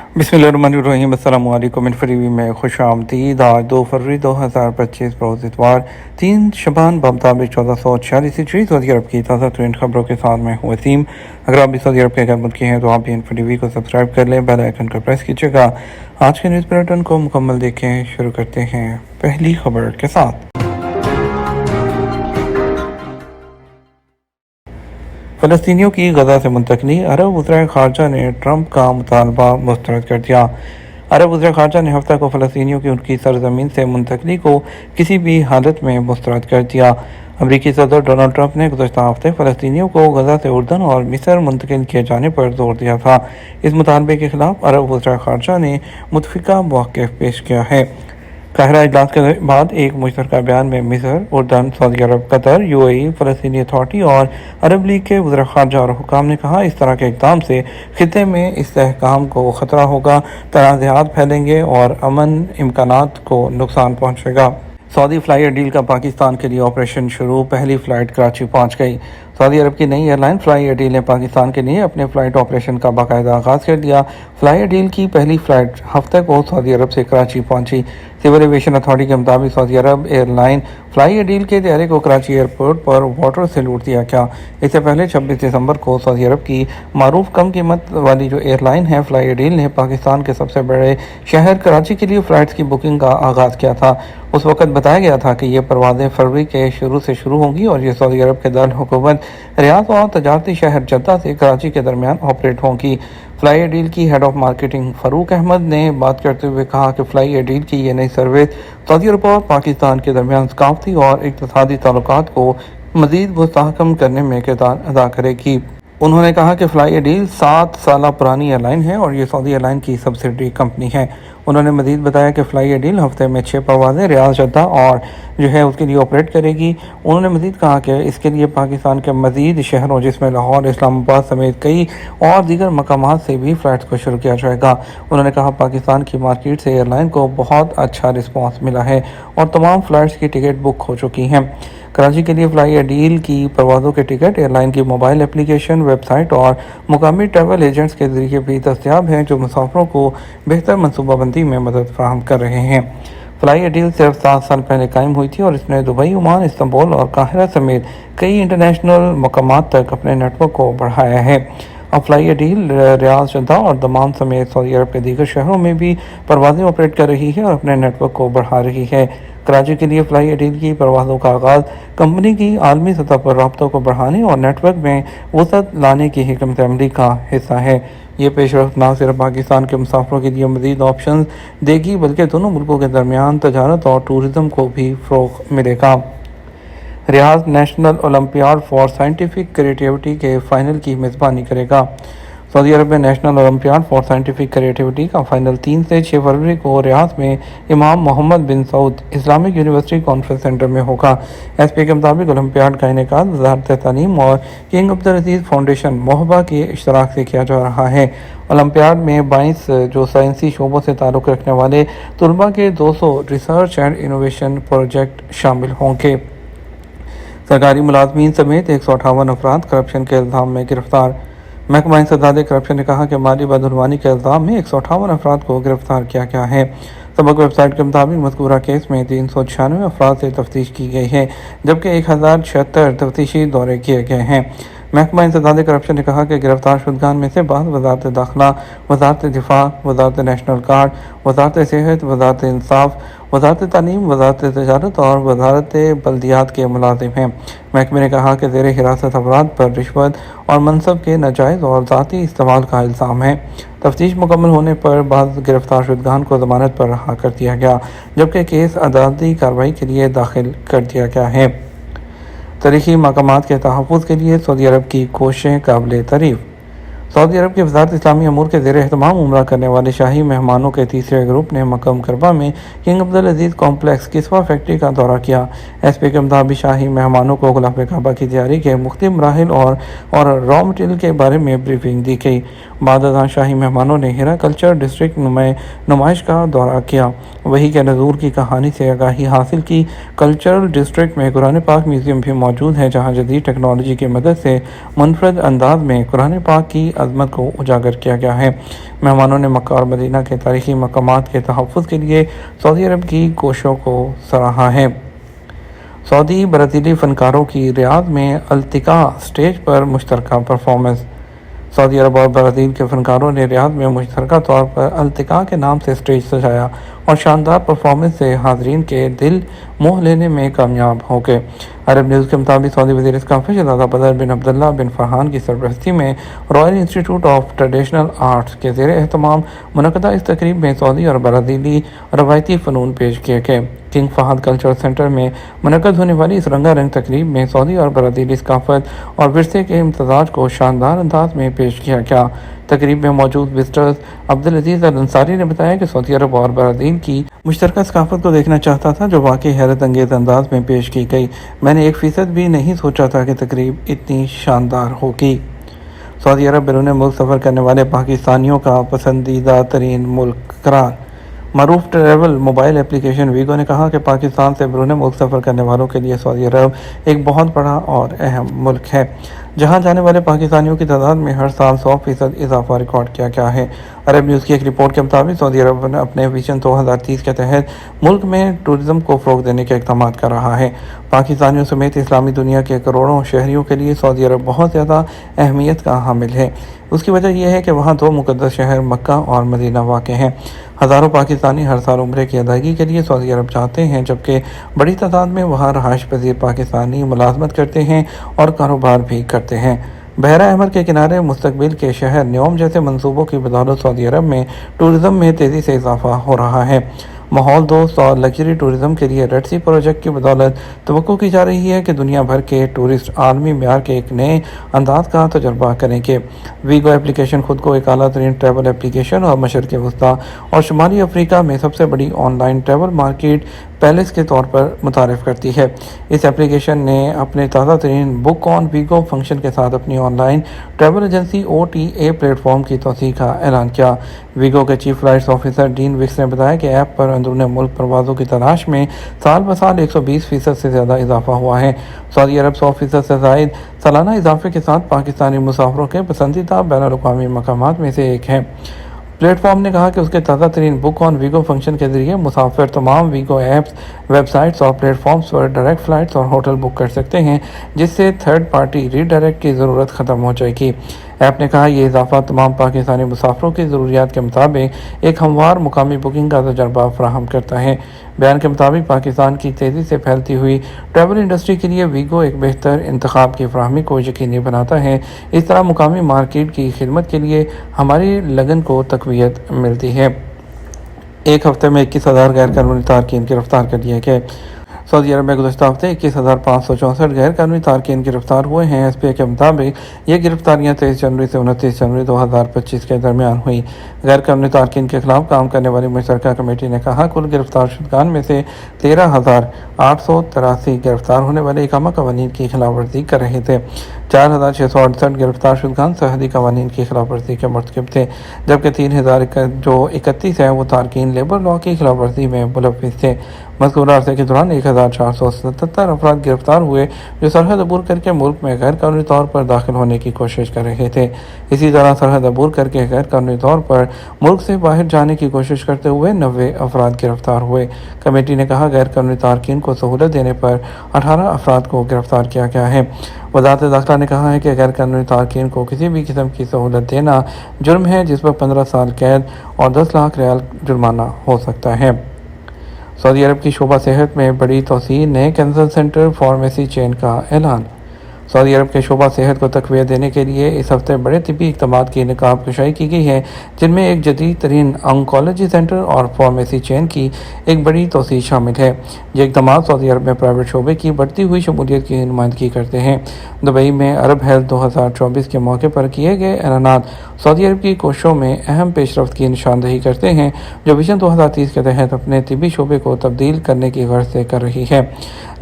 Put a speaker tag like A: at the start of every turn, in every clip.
A: बिस्मिल्लाहिर्रहमानिर्रहीम। अस्सलामु अलैकुम। इन्फरीवी में खुश आमदीद। आज 2 फरवरी 2025 रोज़ इतवार 3 शबान बमुताबिक 1446 हिजरी सऊदी अरब की ताज़ा तरीन खबरों के साथ मैं हूँ वसीम। अगर आप भी सऊदी अरब के घर मुल्क के हैं तो आप भी इन्फरीवी को सब्सक्राइब कर लें, बेल आइकन को प्रेस कीजिएगा। आज के न्यूज़ बुलेटिन को मुकम्मल देखें। शुरू करते हैं पहली खबर के साथ। फ़लस्तीनियों की गजा से मुंतकली। अरब वज़ीर ख़ारजा ने ट्रंप का मुतालबा मुस्तरद कर दिया। अरब वज़ीर ख़ारजा ने हफ्ता को फ़लस्तीनियों की उनकी सरज़मीन से मुंतकली को किसी भी हालत में मुस्तरद कर दिया। अमरीकी सदर डोनाल्ड ट्रंप ने गुज़श्ता हफ्ते फ़लस्तीनियों को गजा से उर्दन और मिस्र मुंतकिल किए जाने पर जोर दिया था। इस मुतालबे के ख़िलाफ़ अरब वज़ीर ख़ारजा ने मुतफ़िका मौक़िफ़ पेश किया है। काहिरा इजलास के बाद एक मुश्तरका बयान में मिस्र, उर्दन, सऊदी अरब, कतर, यूएई, फ़लस्तीनी अथॉरिटी और अरब लीग के वज़ीर ख़ारजा और हुकाम ने कहा, इस तरह के इक़दाम से ख़ित्ते में इस्तेहकाम को ख़तरा होगा, तनाज़ात फैलेंगे और अमन इम्कानात को नुकसान पहुँचेगा। सऊदी फ्लाई डील का पाकिस्तान के लिए ऑपरेशन शुरू। पहली फ़्लाइट कराची पहुँच गई। सऊदी अरब की नई एयरलाइन फ्लाई डील ने पाकिस्तान के लिए अपने फ़्लाइट ऑपरेशन का बाकायदा आगाज़ कर दिया। फ्लाई डील की पहली फ़्लाइट हफ्ते को सऊदी अरब से कराची पहुंची। सिविल एविएशन अथॉरिटी के मुताबिक सऊदी अरब एयरलाइन फ्लाई डील के तैयारे को कराची एयरपोर्ट पर वाटर सैल्यूट दिया गया। इससे पहले 26 दिसंबर को सऊदी अरब की मारूफ कम कीमत वाली जो एयरलाइन है फ्लाई डील ने पाकिस्तान के सबसे बड़े शहर कराची के लिए फ़्लाइट्स की बुकिंग का आगाज़ किया था। उस वक्त बताया गया था कि ये परवाज़ें फरवरी के शुरू होंगी और ये सऊदी अरब के दारुल हुकूमत रियाद और तजारती शहर जद्दा से कराची के दरमियान ऑपरेट होंगी। फ्लाई डील की head of marketing Farooq Ahmed ने बात करते हुए कहा कि फ्लाई डील की ये नई सर्विस सऊदी अरब और पाकिस्तान के दरमियान सकाफती और इक़्तिसादी ताल्लुकात को मज़ीद मुस्तहकम करने में किरदार अदा करेगी। उन्होंने कहा कि फ्लाई डील 7 साल पुरानी एयरलाइन है और ये सऊदी एयरलाइन की सब्सिडरी कंपनी है। उन्होंने मज़ीद बताया कि फ्लाई डील हफ्ते में 6 परवाज़ें रियाद, जद्दा और जो है उसके लिए ऑपरेट करेगी। उन्होंने मज़ीद कहा कि इसके लिए पाकिस्तान के मज़ीद शहरों जिसमें लाहौर, इस्लामाबाद समेत कई और दीगर मकामात से भी फ़्लाइट्स को शुरू किया जाएगा। उन्होंने कहा पाकिस्तान की मार्केट से एयरलाइन को बहुत अच्छा रिस्पॉन्स मिला है और तमाम फ़्लाइट्स की टिकट बुक हो चुकी हैं। कराची के लिए फ्लाई डील की परवाज़ों के टिकट एयरलाइन की मोबाइल एप्लीकेशन, वेबसाइट और मुकामी ट्रैवल एजेंट्स के ज़रिए भी दस्तयाब हैं, जो मुसाफिरों को बेहतर मनसूबाबंदी में मदद फराहम कर रहे हैं। फ्लाई डील सिर्फ 7 साल पहले कायम हुई थी और इसने दुबई, ओमान, इस्तांबुल और काहिरा समेत कई इंटरनेशनल मकामात तक अपने नेटवर्क को बढ़ाया है। अब फ्लाई डील रियाद, जद्दा और दमाम समेत सऊदी अरब के दीगर शहरों में भी परवाज़ें ऑपरेट कर रही है और अपने नेटवर्क को बढ़ा रही है। कराची के लिए फ्लाई डील की परवाज़ों का आगाज़ कंपनी की आलमी सतह पर राब्तों को बढ़ाने और नेटवर्क में वसअत लाने की हिकमत अमली का हिस्सा है। ये पेशरफ्त न सिर्फ पाकिस्तान के मुसाफिरों के लिए मज़ीद ऑप्शन देगी बल्कि दोनों मुल्कों के दरमियान तजारत और टूरिज़म को भी फ़रोग़ मिलेगा। Riyadh national olympiad for scientific creativity के फ़ाइनल की मेज़बानी करेगा। सऊदी अरब में national olympiad for scientific creativity का फ़ाइनल 3 से 6 फरवरी को रियाद में इमाम मोहम्मद बिन सऊद इस्लामिक यूनिवर्सिटी कॉन्फ्रेंस सेंटर में होगा। एसपी के मुताबिक ओलंपियाड का इनेकाद वज़ारत तालीम और किंग अब्दुल अज़ीज़ फाउंडेशन मोहबा के इश्तराक से किया जा रहा है। ओलंपियाड में 22 जो साइंसी शोबों से ताल्लुक़ रखने वाले तलबा के 200 रिसर्च एंड इनोवेशन प्रोजेक्ट शामिल होंगे। सरकारी मुलाजमीन समेत 158 अफराद करप्शन के इल्ज़ाम में गिरफ्तार। महकमा इंसदाद करप्शन ने कहा कि माली बदनवानी के इल्ज़ाम में 158 अफराद को गिरफ्तार किया गया है। सबक वेबसाइट के मुताबिक मज़कूरा केस में 396 अफराद से तफ्तीश की गई है, जबकि 1076 तफ्तीशी दौरे किए गए हैं। महकमा इंसदाद करप्शन ने कहा कि गिरफ्तार शुदगान में से बाद वज़ारत दाखिला, वज़ारत दिफा, वज़ारत नेशनल गार्ड, वज़ारत सेहत, वज़ारत इंसाफ, वज़ारत तालीम, वज़ारत तजारत और वज़ारत बल्दियात के मुलाजिम हैं। महकमे ने कहा कि ज़ेर हिरासत अफराद पर रिश्वत और मनसब के नाजायज़ और ज़ाती इस्तेमाल का इल्ज़ाम है। तफ्तीश मुकम्मल होने पर बाद गिरफ्तार शुदगान को ज़मानत पर रहा कर दिया गया, जबकि केस अदालती कार्रवाई के लिए दाखिल कर दिया गया है। तारीख़ी मकामात के तहफ़्फ़ुज़ के लिए सऊदी अरब की कोशिशें काबिल तारीफ़। सऊदी अरब की वज़ारत इस्लामी अमूर के ज़ेर एहतमाम उम्रा करने वाले शाही मेहमानों के तीसरे ग्रुप ने मक्का मुकर्रमा में किंग अब्दुल अज़ीज़ कॉम्प्लेक्स किस्वा फैक्ट्री का दौरा किया। एसपी के मुताबिक शाही मेहमानों को ग़िलाफ़े काबा की तैयारी के मुख्तलिफ़ मराहिल और रॉ मटीरियल के बारे में ब्रीफिंग दी गई। بعد ازاں شاہی مہمانوں نے ہیرا کلچر ڈسٹرکٹ نمائش کا دورہ کیا، وہی کے نزول کی کہانی سے آگاہی حاصل کی۔ کلچرل ڈسٹرکٹ میں قرآن پاک میوزیم بھی موجود ہے، جہاں جدید ٹیکنالوجی کی مدد سے منفرد انداز میں قرآن پاک کی عظمت کو اجاگر کیا گیا ہے۔ مہمانوں نے مکہ اور مدینہ کے تاریخی مقامات کے تحفظ کے لیے سعودی عرب کی کوششوں کو سراہا ہے۔ سعودی برازیلی فنکاروں کی ریاض میں التقاء، اسٹیج پر مشترکہ پرفارمنس۔ سعودی عرب اور برازیل کے فنکاروں نے ریاض میں مشترکہ طور پر التقاء کے نام سے اسٹیج سجایا اور شاندار پرفارمنس سے حاضرین کے دل موہ لینے میں کامیاب ہو گئے۔ عرب نیوز کے مطابق سعودی وزیر ثقافت شہزادہ بدر بن عبداللہ بن فرحان کی سرپرستی میں رائل انسٹی ٹیوٹ آف ٹریڈیشنل آرٹس کے زیر اہتمام منعقدہ اس تقریب میں سعودی اور برازیلی روایتی فنون پیش کیے گئے۔ کنگ فہد کلچرل سینٹر میں منعقد ہونے والی اس رنگا رنگ تقریب میں سعودی اور برازیلی ثقافت اور ورثے کے امتزاج کو شاندار انداز میں پیش کیا گیا۔ تقریب میں موجود وزٹرز عبدالعزیز الانصاری نے بتایا کہ سعودی عرب اور برازیل کی مشترکہ ثقافت کو دیکھنا چاہتا تھا، جو واقعی حیرت انگیز انداز میں پیش کی گئی۔ میں نے 1% بھی نہیں سوچا تھا کہ تقریب اتنی شاندار ہوگی۔ سعودی عرب بیرون ملک سفر کرنے والے پاکستانیوں کا پسندیدہ ترین ملک قرار۔ معروف ٹریول موبائل ایپلیکیشن ویگو نے کہا کہ پاکستان سے بیرون ملک سفر کرنے والوں کے لیے سعودی عرب ایک بہت بڑا اور اہم ملک ہے، جہاں جانے والے پاکستانیوں کی تعداد میں ہر سال 100% اضافہ ریکارڈ کیا گیا ہے۔ عرب نیوز کی ایک رپورٹ کے مطابق سعودی عرب نے اپنے ویژن 2030 کے تحت ملک میں ٹورزم کو فروغ دینے کے اقدامات کر رہا ہے۔ پاکستانیوں سمیت اسلامی دنیا کے کروڑوں شہریوں کے لیے سعودی عرب بہت زیادہ اہمیت کا حامل ہے۔ اس کی وجہ یہ ہے کہ وہاں 2 مقدس شہر مکہ اور مدینہ واقع ہیں۔ ہزاروں پاکستانی ہر سال عمرے کی ادائیگی کے لیے سعودی عرب جاتے ہیں، جبکہ بڑی تعداد میں وہاں رہائش پذیر پاکستانی ملازمت کرتے ہیں اور کاروبار بھی کرتے ہیں۔ بحیرہ احمر کے کنارے مستقبل کے شہر نیوم جیسے منصوبوں کی بدولت سعودی عرب میں ٹورزم میں تیزی سے اضافہ ہو رہا ہے۔ ماحول دوست اور لگژری ٹورزم کے لیے ریڈ سی پروجیکٹ کی بدولت توقع کی جا رہی ہے کہ دنیا بھر کے ٹورسٹ عالمی معیار کے ایک نئے انداز کا تجربہ کریں گے۔ ویگو ایپلیکیشن خود کو ایک اعلیٰ ترین ٹریول ایپلیکیشن اور مشرق وسطیٰ اور شمالی افریقہ میں سب سے بڑی on line travel market place کے طور پر متعارف کرتی ہے۔ اس ایپلیکیشن نے اپنے تازہ ترین بک آن ویگو فنکشن کے ساتھ اپنی on line travel agency OTA plate form کی توسیع کا اعلان کیا۔ ویگو کے چیف فلائٹس آفیسر ڈین وکس نے بتایا کہ ایپ پر اندرون ملک پروازوں کی تلاش میں سال بسال 120% سے زیادہ اضافہ ہوا ہے۔ سعودی عرب 100% سے زائد سالانہ اضافے کے ساتھ پاکستانی مسافروں کے پسندیدہ بین الاقوامی مقامات میں سے ایک ہے۔ پلیٹ فارم نے کہا کہ اس کے تازہ ترین بک آن ویگو فنکشن کے ذریعے مسافر تمام ویگو ایپس، ویب سائٹس اور پلیٹ فارمز پر ڈائریکٹ فلائٹس اور ہوٹل بک کر سکتے ہیں، جس سے تھرڈ پارٹی ری ڈائریکٹ کی ضرورت ختم ہو جائے گی۔ ایپ نے کہا یہ اضافہ تمام پاکستانی مسافروں کی ضروریات کے مطابق ایک ہموار مقامی بکنگ کا تجربہ فراہم کرتا ہے۔ بیان کے مطابق پاکستان کی تیزی سے پھیلتی ہوئی ٹریول انڈسٹری کے لیے ویگو ایک بہتر انتخاب کی فراہمی کو یقینی بناتا ہے۔ اس طرح مقامی مارکیٹ کی خدمت کے لیے ہماری لگن کو تقویت ملتی ہے۔ ایک ہفتے میں 21,000 غیر قانونی تارکین گرفتار کر لیے گئے۔ سعودی عرب میں گزشتہ ہفتے 21,564 غیر قانونی تارکین گرفتار ہوئے ہیں۔ SPA کے مطابق یہ گرفتاریاں 23 جنوری سے 29 جنوری 2025 کے درمیان ہوئی۔ غیر قانونی تارکین کے خلاف کام کرنے والی مشترکہ کمیٹی نے کہا کل گرفتار شدگان میں سے 13,883 گرفتار ہونے والے اقامہ قوانین کی خلاف ورزی کر رہے تھے۔ 4,668 گرفتار شدگان سرحدی قوانین کی خلاف ورزی کے مرتکب تھے، جبکہ 3,031 ہیں وہ تارکین لیبر لاء کی خلاف ورزی میں ملوث تھے۔ مذکورہ عرصے کے دوران 1,477 افراد گرفتار ہوئے جو سرحد عبور کر کے ملک میں غیر قانونی طور پر داخل ہونے کی کوشش کر رہے تھے۔ اسی طرح سرحد عبور کر کے غیر قانونی طور پر ملک سے باہر جانے کی کوشش کرتے ہوئے 90 افراد گرفتار ہوئے۔ کمیٹی نے کہا غیر قانونی تارکین کو سہولت دینے پر 18 افراد کو گرفتار کیا گیا ہے۔ وزارت داخلہ نے کہا ہے کہ غیر قانونی تارکین کو کسی بھی قسم کی سہولت دینا جرم ہے جس پر 15 سال قید اور 10 لاکھ ریال جرمانہ ہو سکتا ہے۔ سعودی عرب کی شعبہ صحت میں بڑی توسیع، نئے کینسر سینٹر فارمیسی چین کا اعلان۔ سعودی عرب کے شعبہ صحت کو تقویت دینے کے لیے اس ہفتے بڑے طبی اقدامات کی نقاب کشائی کی گئی ہے، جن میں ایک جدید ترین آنکولوجی سینٹر اور فارمیسی چین کی ایک بڑی توسیع شامل ہے۔ یہ اقدامات سعودی عرب میں پرائیویٹ شعبے کی بڑھتی ہوئی شمولیت کی نمائندگی کرتے ہیں۔ دبئی میں عرب ہیلتھ 2024 کے موقع پر کیے گئے اعلانات سعودی عرب کی کوششوں میں اہم پیش رفت کی نشاندہی کرتے ہیں، جو ویژن 2030 کے تحت اپنے طبی شعبے کو تبدیل کرنے کی غرض سے کر رہی ہے۔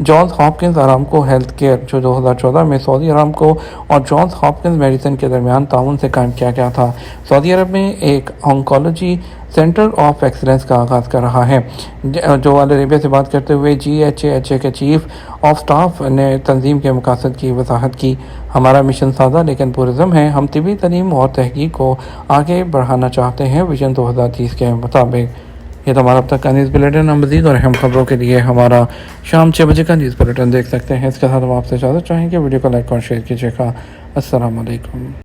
A: Johns Hopkins Aramco health care, جو 2014 میں में सऊदी अरामको और जॉन्स हॉपकिंस मेडिसिन के दरमियान ताउन से कायम किया गया था। सऊदी अरब में एक ऑन्कोलॉजी सेंटर ऑफ एक्सीलेंस का आगाज़ कर रहा है। जो अल अरेबिया से बात करते हुए GHA के चीफ ऑफ स्टाफ ने तंजीम के मकासद की वजाहत की। हमारा मिशन सादा लेकिन पुरज़म है। हम तिबी तालीम और तहकीक को आगे बढ़ाना चाहते हैं विजन 2030 के मुताबिक। ये तो हमारा अब तक का न्यूज़ बुलेटिन। मज़ीद और अहम खबरों के लिए हमारा शाम 6 बजे का न्यूज़ बुलेटिन देख सकते हैं। इसके साथ हम आपसे इजाज़त चाहेंगे। वीडियो को लाइक और शेयर कीजिएगा। अस्सलाम वालेकुम।